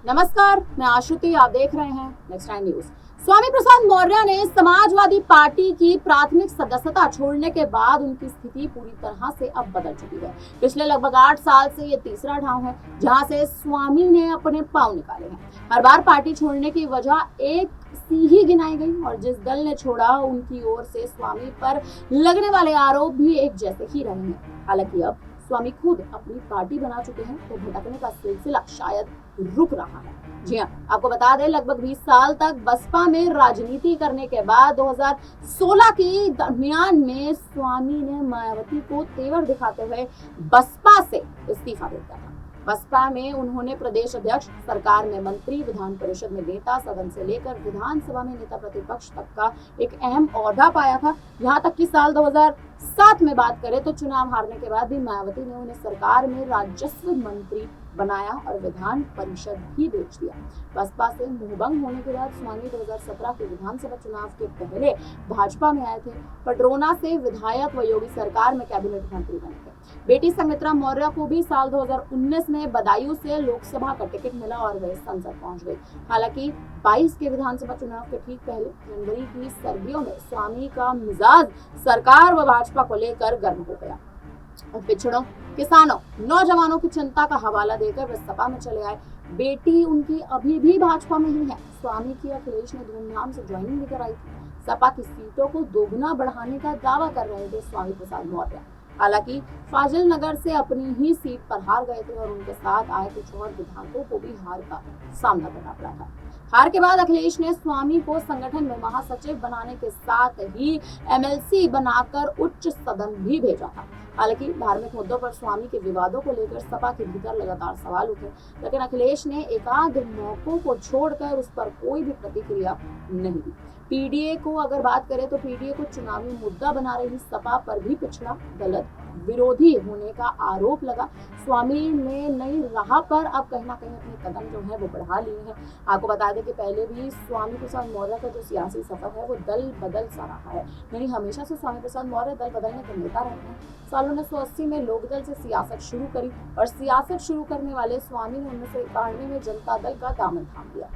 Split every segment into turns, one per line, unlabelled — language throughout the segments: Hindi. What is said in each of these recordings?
नमस्कार, मैं आशुति। आप देख रहे हैं next time news. Swami Prasad Maurya ने समाजवादी पार्टी की प्राथमिक सदस्यता छोड़ने के बाद उनकी स्थिति पूरी तरह से अब बदल चुकी है। पिछले लगभग 8 साल से ये तीसरा ठाव है जहां से स्वामी ने अपने पांव निकाले हैं। हर बार पार्टी छोड़ने की वजह एक सी ही गिनाई गई और जिस दल ने छोड़ा उनकी ओर से स्वामी पर लगने वाले आरोप भी एक जैसे ही रहे हैं। हालांकि अब स्वामी खुद अपनी पार्टी बना चुके हैं तो भटकने का सिलसिला शायद रुक रहा है। जी हाँ, आपको बता दें, लगभग 20 साल तक बसपा में राजनीति करने के बाद 2016 के दरमियान में स्वामी ने मायावती को तेवर दिखाते हुए बसपा से इस्तीफा दे दिया था। बसपा में उन्होंने प्रदेश अध्यक्ष, सरकार में मंत्री, विधान परिषद में नेता, सदन से लेकर विधानसभा में नेता प्रतिपक्ष तक का एक अहम ओहदा पाया था। यहाँ तक कि साल 2007 में बात करें तो चुनाव हारने के बाद भी मायावती ने उन्हें सरकार में राजस्व मंत्री बनाया और विधान परिषद भी बेच दिया। बसपा से मुंहभंग होने के बाद स्वामी 2017 के विधानसभा चुनाव के पहले भाजपा में आए थे। पडरौना से विधायक व योगी सरकार में कैबिनेट मंत्री बने थे। बेटी संघमित्रा मौर्य को भी साल 2019 में बदायूं से लोकसभा का टिकट मिला और वे संसद पहुंच गई। हालांकि 22 के विधानसभा चुनाव के ठीक पहले जनवरी की सर्दियों में स्वामी का मिजाज सरकार व भाजपा को लेकर गर्म हो गया और पिछड़ों, किसानों, नौजवानों की चिंता का हवाला देकर वे सपा में चले आए। बेटी उनकी अभी भी भाजपा में ही है। स्वामी की अखिलेश ने धूमधाम से ज्वाइनिंग भी कराई थी। सपा की सीटों को दोगुना बढ़ाने का दावा कर रहे थे स्वामी प्रसाद मौर्य। हालांकि फाजिल नगर से अपनी ही सीट पर हार गए थे और उनके साथ आए कुछ और विधायकों को भी हार का सामना करना पड़ा था। हार के बाद अखिलेश ने स्वामी को संगठन में महासचिव बनाने के साथ ही एमएलसी बनाकर उच्च सदन भी भेजा था। हालांकि धार्मिक मुद्दों पर स्वामी के विवादों को लेकर सपा के भीतर लगातार सवाल उठे, लेकिन अखिलेश ने एकाध मौकों को छोड़कर उस पर कोई भी प्रतिक्रिया नहीं दी। पीडीए को अगर बात करें तो पीडीए को चुनावी मुद्दा बना रही सपा पर भी पिछड़ा, गलत, विरोधी होने का आरोप लगा। स्वामी ने नई राह पर अब कहीं ना कहीं अपने कदम जो है वो बढ़ा लिए हैं। आपको बता दें कि पहले भी स्वामी प्रसाद मौर्य का जो सियासी सफर है वो दल बदल सा रहा है। यानी हमेशा से स्वामी प्रसाद मौर्य दल बदलने के नेता रहे हैं। साल 1980 में लोकदल से सियासत शुरू करी और सियासत शुरू करने वाले स्वामी ने 1991 में जनता दल का दामन थाम लिया।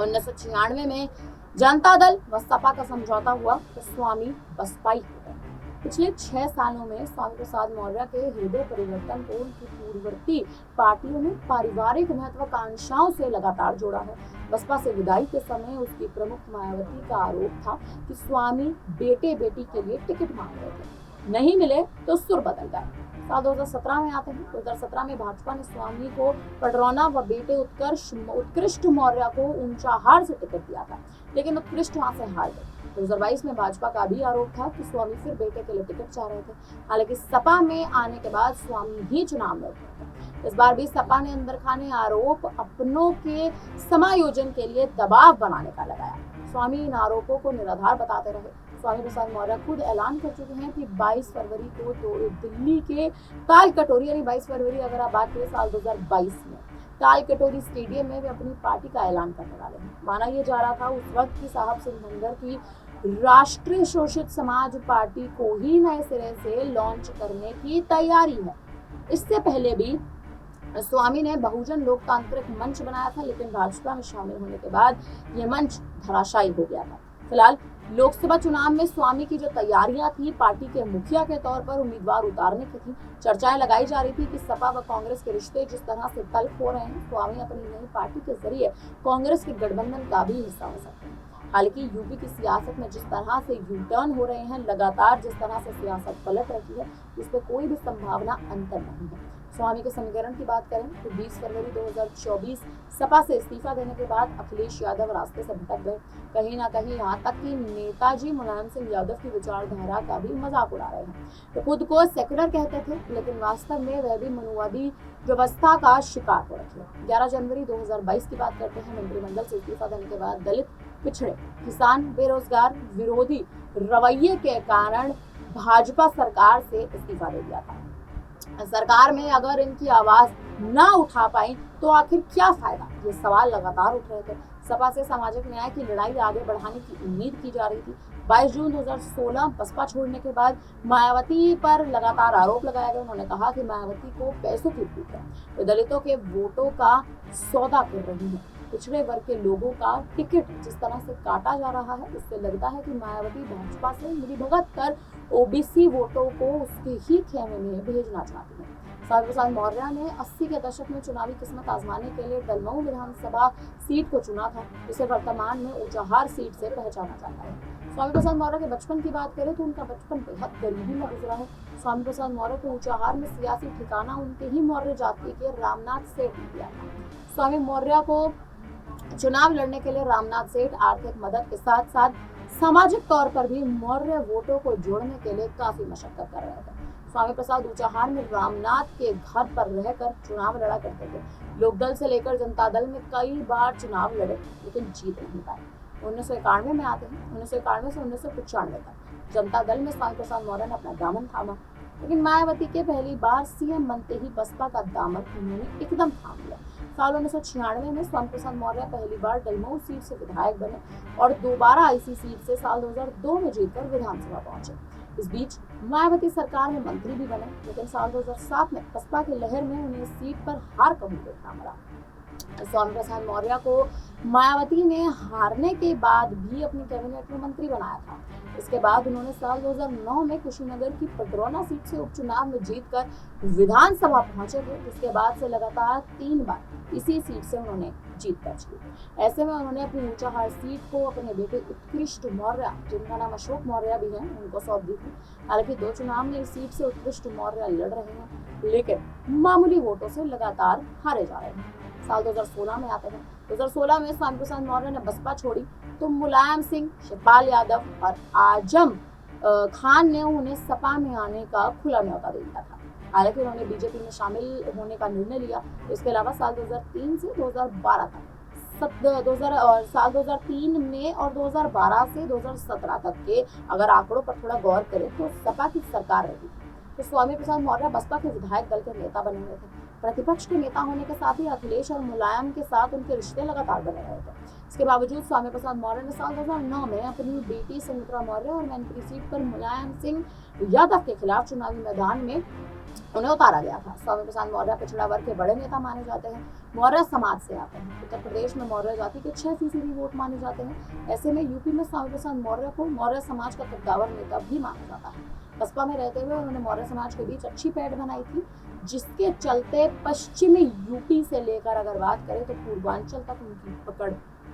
1996 में जनता दल व सपा का समझौता हुआ तो स्वामी बसपाई हो गए। पिछले 6 सालों में स्वामी प्रसाद मौर्य के हृदय परिवर्तन को उनकी पूर्ववर्ती पार्टियों ने पारिवारिक महत्वाकांक्षाओं से लगातार जोड़ा है। बसपा से विदाई के समय उसकी प्रमुख मायावती का आरोप था कि स्वामी बेटे बेटी के लिए टिकट मांग रहे थे, नहीं मिले तो सुर बदल गए। साल 2017 में आते हैं। 2017 में भाजपा ने स्वामी को पडरौना व बेटे उत्कृष्ट मौर्य को ऊंचाहार से टिकट दिया था, लेकिन उत्कृष्ट वहां से हार गए। 2022 में भाजपा का भी आरोप था कि स्वामी फिर बेटे के लिए टिकट चाह रहे थे। हालांकि सपा में आने के बाद स्वामी ही चुनाव लड़ रहे थे। इस बार भी सपा ने अंदर खाने आरोप अपनों के समायोजन के लिए दबाव बनाने का लगाया। स्वामी इन आरोपों को निराधार बताते रहे। स्वामी प्रसाद मौर्य खुद ऐलान कर चुके हैं कि 22 फरवरी को दिल्ली के ताल कटोरी, यानी 22 फरवरी अगर आप बात करें साल 2022 में, ताल कटोरी स्टेडियम में वे अपनी पार्टी का ऐलान करने वाले हैं। माना यह जा रहा था उस वक्त की साहब सिंह धनगर की राष्ट्रीय शोषित समाज पार्टी को ही नए सिरे से लॉन्च करने की तैयारी है। इससे पहले भी स्वामी ने बहुजन लोकतांत्रिक मंच बनाया था, लेकिन भाजपा में शामिल होने के बाद यह मंच धराशायी हो गया था। फिलहाल लोकसभा चुनाव में स्वामी की जो तैयारियां थी, पार्टी के मुखिया के तौर पर उम्मीदवार उतारने की थी। चर्चाएं लगाई जा रही थी कि सपा व कांग्रेस के रिश्ते जिस तरह से तल्ख हो रहे हैं, स्वामी अपनी नई पार्टी के जरिए कांग्रेस के गठबंधन का भी हिस्सा हो सकते हैं। हालांकि यूपी की सियासत में जिस तरह से यू टर्न हो रहे हैं, लगातार जिस तरह से सियासत पलट रही है, इसमें कोई भी संभावना अंतर नहीं है। स्वामी के समीकरण की बात करें तो 20 फरवरी 2024 सपा से इस्तीफा देने के बाद अखिलेश यादव रास्ते से भटक गए। कहीं ना कहीं यहाँ तक कि नेताजी मुलायम सिंह यादव की विचारधारा का भी मजाक उड़ा रहे हैं। तो खुद को सेक्युलर कहते थे, लेकिन वास्तव में वह भी मनुवादी व्यवस्था का शिकार हो रखे। 11 जनवरी 2022 की बात करते हैं। मंत्रिमंडल से इस्तीफा देने के बाद दलित, पिछड़े, किसान, बेरोजगार विरोधी रवैये के कारण भाजपा सरकार से इस्तीफा दे दिया था। सरकार में अगर इनकी आवाज ना उठा पाई तो आखिर क्या फायदा, ये सवाल लगातार उठ रहे थे। सपा से सामाजिक न्याय की लड़ाई आगे बढ़ाने की उम्मीद की जा रही थी। 22 जून 2016 बसपा छोड़ने के बाद मायावती पर लगातार आरोप लगाया गया। उन्होंने कहा कि मायावती को पैसों की भूख है, वे दलितों के वोटों का सौदा कर रही है। पिछड़े वर्ग के लोगों का टिकट जिस तरह से काटा जा रहा है, उससे लगता है कि मायावती भाजपा से मिलीभगत कर ओबीसी वोटों को उसके ही खेमे में भेजना चाहती है। स्वामी प्रसाद मौर्य ने 80 के दशक में चुनावी किस्मत आजमाने के लिए डलमऊ विधानसभा सीट को चुना था, जिसे वर्तमान में ऊंचाहार सीट से पहचाना जाता है। स्वामी प्रसाद मौर्य के बचपन की बात करें तो उनका बचपन बेहद गरीबी में गुजरा है। स्वामी प्रसाद मौर्य को ऊंचाहार में सियासी ठिकाना उनके ही मौर्य जाति के रामनाथ सेठ ने दिया था। स्वामी मौर्य को चुनाव लड़ने के लिए रामनाथ सेठ आर्थिक मदद के साथ साथ सामाजिक तौर पर भी मौर्य वोटों को जोड़ने के लिए काफी मशक्कत कर रहे थे। स्वामी प्रसाद ऊंचाहार में रामनाथ के घर पर रहकर चुनाव लड़ा करते थे। लोकदल से लेकर जनता दल में कई बार चुनाव लड़े, लेकिन जीत नहीं पाए। 1991 में आते हैं। 1991 से 1995 तक जनता दल में स्वामी प्रसाद मौर्य ने अपना दामन थामा, लेकिन मायावती के पहली बार सीएम बनते ही बसपा का दामन उन्होंने एकदम थाम लिया। साल 1996 में स्वामी प्रसाद मौर्य पहली बार डलमऊ सीट से विधायक बने और दोबारा इसी सीट से साल 2002 में जीतकर विधानसभा पहुंचे। इस बीच मायावती सरकार में मंत्री भी बने, लेकिन साल 2007 में बसपा की लहर में उन्हें सीट पर हार कबूल करना पड़ा। स्वामी प्रसाद मौर्य को मायावती ने हारने के बाद भी अपनी कैबिनेट में मंत्री बनाया था। इसके बाद उन्होंने साल 2009 में कुशीनगर की पडरौना सीट से उपचुनाव में जीतकर विधानसभा पहुंचे थे, जिसके बाद से लगातार 3 बार इसी सीट से उन्होंने जीत दर्ज की। ऐसे में उन्होंने अपनी ऊंचाहार सीट को अपने बेटे उत्कृष्ट मौर्य, जिनका नाम अशोक मौर्य भी है, उनको सौंप दी थी। हालांकि 2 चुनाव में इस सीट से उत्कृष्ट मौर्य लड़ रहे हैं, लेकिन मामूली वोटों से लगातार हारे जा रहे हैं। साल 2016 में आते हैं। 2016 में स्वामी प्रसाद मौर्य ने बसपा छोड़ी तो मुलायम सिंह, शिवपाल यादव और आजम खान ने उन्हें सपा में आने का खुला न्योता दे दिया था। हालांकि उन्होंने बीजेपी में शामिल होने का निर्णय लिया। इसके अलावा साल 2003 से 2012 तक साल 2003 में और 2012 से 2017 तक के अगर आंकड़ों पर थोड़ा गौर करें तो सपा की सरकार रही। तो स्वामी प्रसाद मौर्य बसपा के विधायक दल के नेता बने हुए थे। प्रतिपक्ष के नेता होने के साथ ही अखिलेश और मुलायम के साथ उनके रिश्ते लगातार बने रहे थे। इसके बावजूद स्वामी प्रसाद मौर्य ने साल 2009 में अपनी बेटी सुमित्रा मौर्य और मैनपुरी सीट पर मुलायम सिंह यादव के खिलाफ चुनावी मैदान में उन्हें उतारा गया था। स्वामी प्रसाद मौर्य पिछड़ा वर्ग के बड़े नेता माने जाते हैं। मौर्य समाज से आते हैं। उत्तर प्रदेश में मौर्य जाति के 6% वोट माने जाते हैं। ऐसे में यूपी में स्वामी प्रसाद मौर्य को मौर्य समाज का कद्दावर नेता भी माना जाता है। बसपा में रहते हुए उन्होंने मौर्य समाज के बीच अच्छी पैठ बनाई थी, जिसके चलते पश्चिमी यूपी से लेकर अगर बात करें तो पूर्वांचल तक उनकी पकड़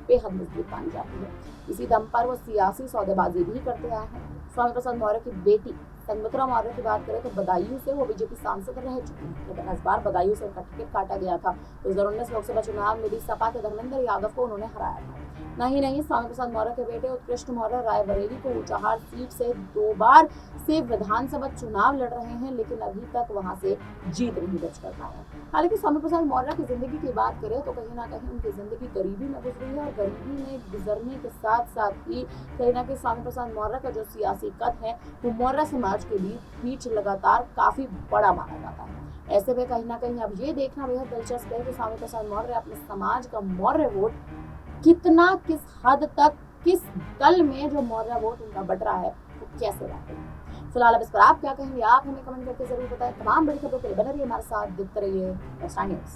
बेहद मजबूत मानी जाती है। इसी दम पर वो सियासी सौदेबाजी भी करते आए हैं। स्वामी प्रसाद मौर्य की बेटी सुमित्रा मौर्य की बात करें तो बदायूं से वो बीजेपी सांसद रह चुकी है, लेकिन इस बार बदायूं से उनका टिकट काटा गया था। 2019 लोकसभा चुनाव में भी सपा के धर्मेंद्र यादव को उन्होंने हराया था। नहीं, स्वामी प्रसाद मौर्य के बेटे उत्कृष्ट मौर्य रायबरेली को ऊंचाहार सीट से 2 बार से विधानसभा चुनाव लड़ रहे हैं, लेकिन अभी तक वहां से जीत नहीं दर्ज कर पाए हैं। हालांकि स्वामी प्रसाद मौर्य की जिंदगी की बात करें तो कहीं ना कहीं उनकी जिंदगी गरीबी में गुजरी है और गरीबी में गुजरने के साथ साथ ही कहीं ना कहीं स्वामी प्रसाद मौर्य का जो सियासी कद है वो मौर्य समाज के बीच लगातार काफी बड़ा माना जाता है। ऐसे में कहीं ना कहीं अब ये देखना बेहद दिलचस्प है कि स्वामी प्रसाद मौर्य अपने समाज का मौर्य वोट कितना, किस हद तक, किस दल में जो मौर्य वोट उनका बट रहा है वो कैसे बात है। फिलहाल अब इस पर आप क्या कहेंगे, आप हमें कमेंट करके जरूर बताएं। तमाम बड़ी खबरों के लिए बने रहिए हमारे साथ, देखते रहिए न्यूज़।